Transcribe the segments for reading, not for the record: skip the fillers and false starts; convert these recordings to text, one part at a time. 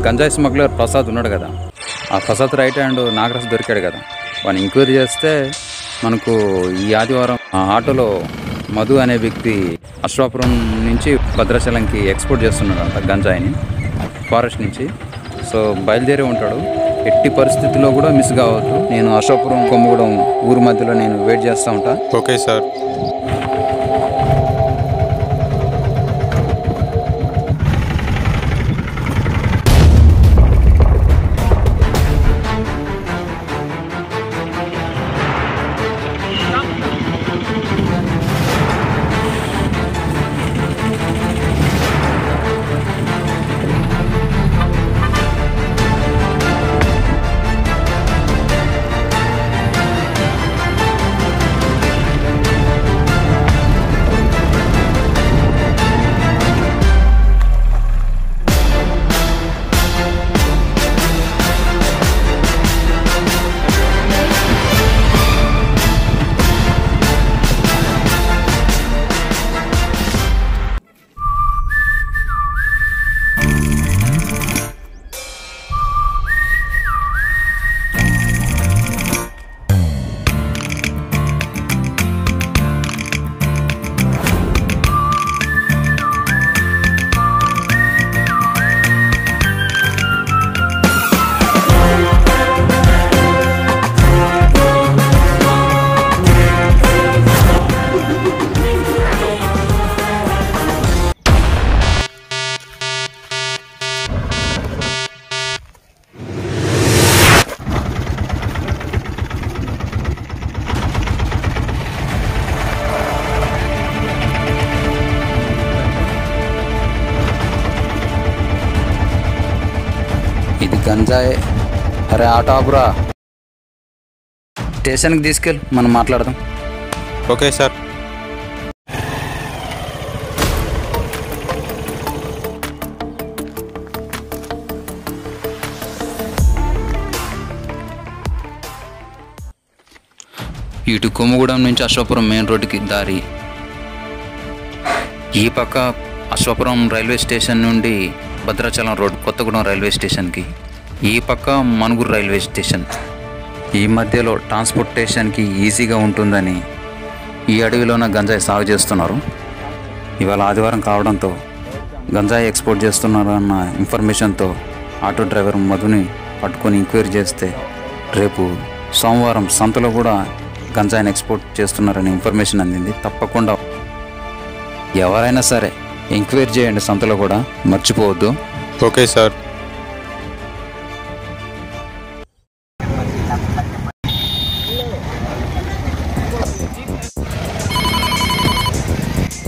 గంజాయి స్మగ్లర్ ప్రసాద్ ఉన్నాడు కదా, ఆ ప్రసాద్ రైట్ హ్యాండ్ నాగరాజు దొరికాడు కదా, వాడిని ఎంక్వైరీ చేస్తే మనకు ఈ ఆదివారం ఆ ఆటోలో మధు అనే వ్యక్తి అశ్వాపురం నుంచి భద్రాచలంకి ఎక్స్పోర్ట్ చేస్తున్నాడంట గంజాయిని ఫారెస్ట్ నుంచి. సో బయలుదేరి ఉంటాడు. ఎట్టి పరిస్థితుల్లో కూడా మిస్ కావద్దు. నేను అశ్వాపురం కొమ్మగూడెం ఊరు మధ్యలో నేను వెయిట్ చేస్తూ ఉంటా. Okay sir. ఇది గంజాయి. అరే ఆటో ఆపురా, స్టేషన్కి తీసుకెళ్ళి మనం మాట్లాడదాం. Okay sir. ఇటు కొమ్మగూడెం నుంచి అశ్వాపురం మెయిన్ రోడ్డుకి దారి. ఈ పక్క అశ్వాపురం రైల్వే స్టేషన్ నుండి భద్రాచలం రోడ్ కొత్తగూడెం రైల్వే స్టేషన్కి, ఈ పక్క మనుగురు రైల్వే స్టేషన్. ఈ మధ్యలో ట్రాన్స్పోర్టేషన్కి ఈజీగా ఉంటుందని ఈ అడవిలోన గంజాయి సాగు చేస్తున్నారు. ఇవాళ ఆదివారం కావడంతో గంజాయి ఎక్స్పోర్ట్ చేస్తున్నారు అన్న ఇన్ఫర్మేషన్తో ఆటో డ్రైవర్ మధుని పట్టుకొని ఎంక్వైరీ చేస్తే రేపు సోమవారం సంతలో కూడా గంజాయిని ఎక్స్పోర్ట్ చేస్తున్నారని ఇన్ఫర్మేషన్ అందింది. తప్పకుండా ఎవరైనా సరే ఎంక్వైరీ చేయండి, సంతలో కూడా మర్చిపోవద్దు. Okay sir.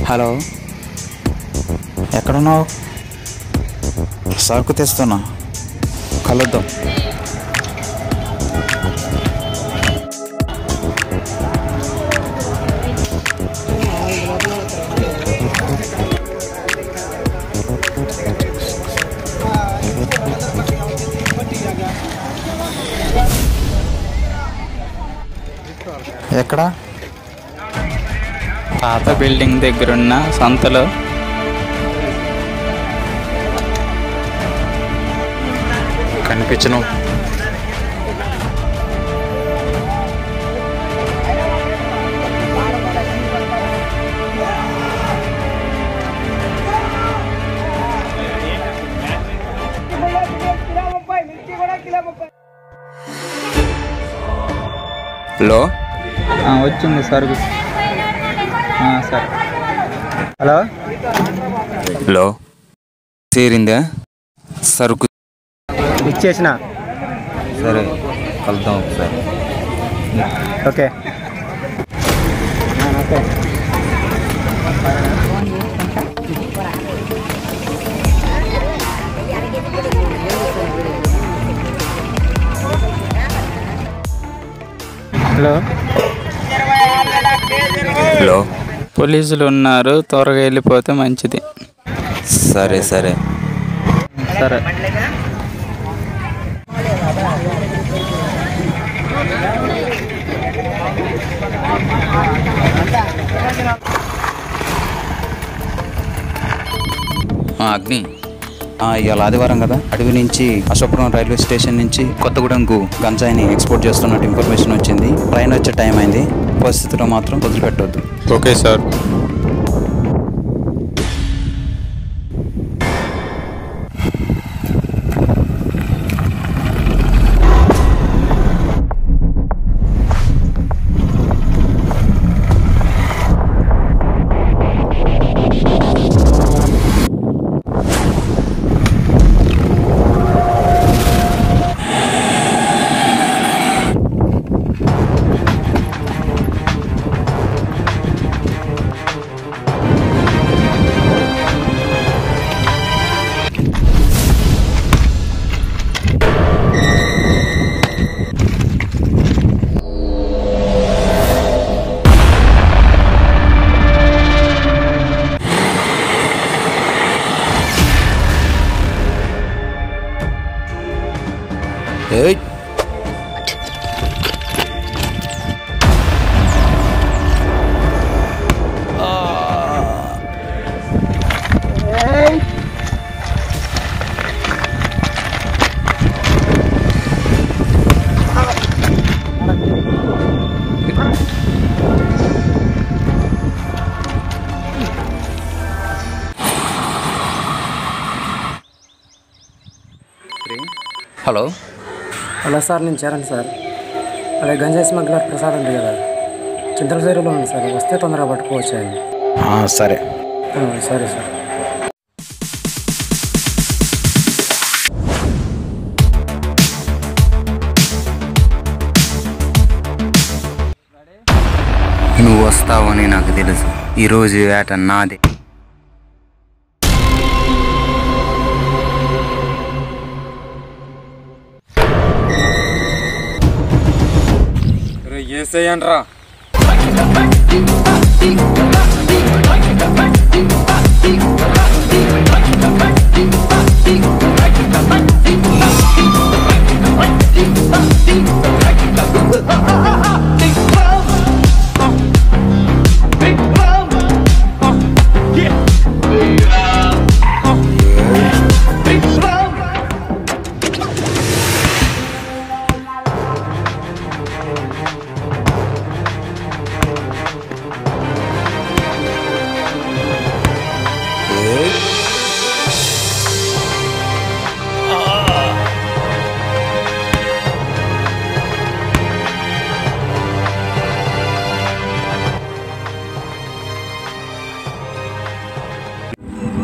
హలో, ఎక్కడున్నావు? సరుకు తెస్తున్నా, కలుద్దాం. ఎక్కడ? పాత బిల్డింగ్ దగ్గరున్న సంతలో. కనిపించను. హలో, వచ్చింది సరుకు. సరే. హలో హలో, చేరిందా సరుకు? ఇచ్చేసిన. సరే, కలుద్దాం ఒకసారి. ఓకే. ఓకే. హలో హలో, పోలీసులు ఉన్నారు, త్వరగా వెళ్ళిపోతే మంచిది. సరే సరే సరే. అగ్ని, ఇవాళ ఆదివారం కదా, అడవి నుంచి అశోకపురం రైల్వే స్టేషన్ నుంచి కొత్తగూడెంకు గంజాయిని ఎక్స్పోర్ట్ చేస్తున్నట్టు ఇన్ఫర్మేషన్ వచ్చింది. ట్రైన్ వచ్చే టైం అయింది. పరిస్థితిలో మాత్రం వదిలిపెట్టవద్దు. Okay sir. ఏయ్, హలో హలో సార్, నేను చరణ్ సార్. అదే గంజాయి స్మగ్లర్ ప్రసాద్ ఉంది కదా, చింతలసేరులో ఉంది సార్. వస్తే తొందరగా పట్టుకోవచ్చు ఆయన. సరే. సరే సార్. నువ్వు వస్తావని నాకు తెలుసు. ఈరోజు వేట నాదే. ఏసేయండ్రా.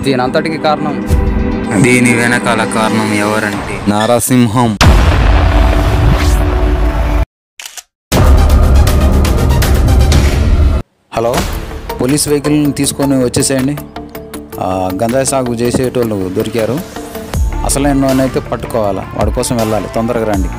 దీనంతటికి కారణం, దీని వెనకాల కారణం ఎవరంటే నరసింహం. హలో, పోలీస్ వెహికల్ని తీసుకొని వచ్చేసేయండి. గంజాయి సాగు చేసేటోళ్ళు దొరికారు. అసలైన అయితే పట్టుకోవాలా, వాడి కోసం వెళ్ళాలి. తొందరగా రండి.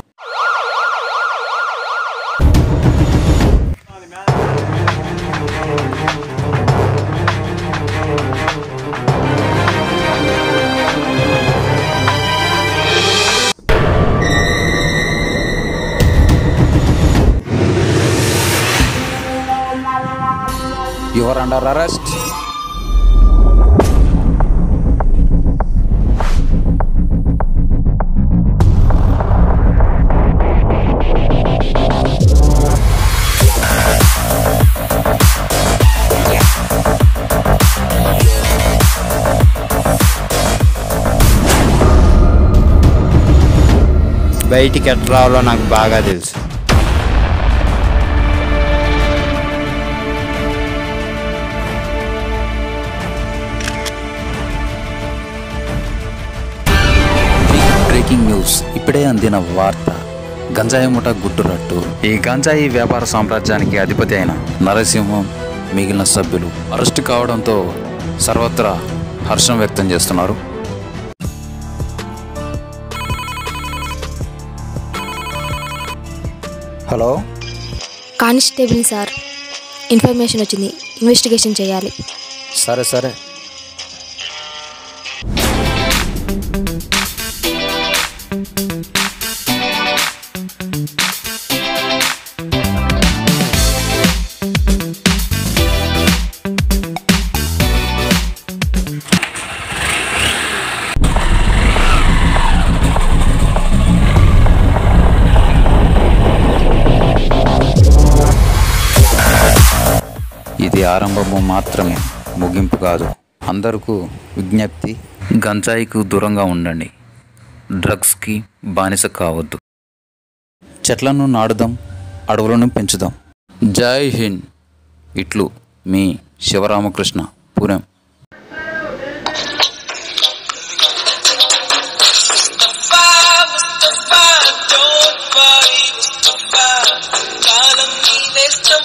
You are under arrest. బయటికి ఎట్లా రావాలో నాకు బాగా తెలుసు. బ్రేకింగ్ న్యూస్, ఇప్పుడే అందిన వార్త. గంజాయి ముఠ గుట్టురట్టు. ఈ గంజాయి వ్యాపార సామ్రాజ్యానికి అధిపతి అయిన నరసింహం మిగిలిన సభ్యులు అరెస్టు కావడంతో సర్వత్రా హర్షం వ్యక్తం చేస్తున్నారు. హలో, కానిస్టేబుల్ సార్, ఇన్ఫర్మేషన్ వచ్చింది. ఇన్వెస్టిగేషన్ చేయాలి. సరే సరే. ఆరంభము మాత్రమే, ముగింపు కాదు. అందరికీ విజ్ఞప్తి, గంజాయికి దూరంగా ఉండండి, డ్రగ్స్కి బానిస కావద్దు. చెట్లను నాటుదాం, అడవులను పెంచుదాం. జై హింద్. ఇట్లు మీ శివరామకృష్ణ, పురం. కాలం నీ నేస్తం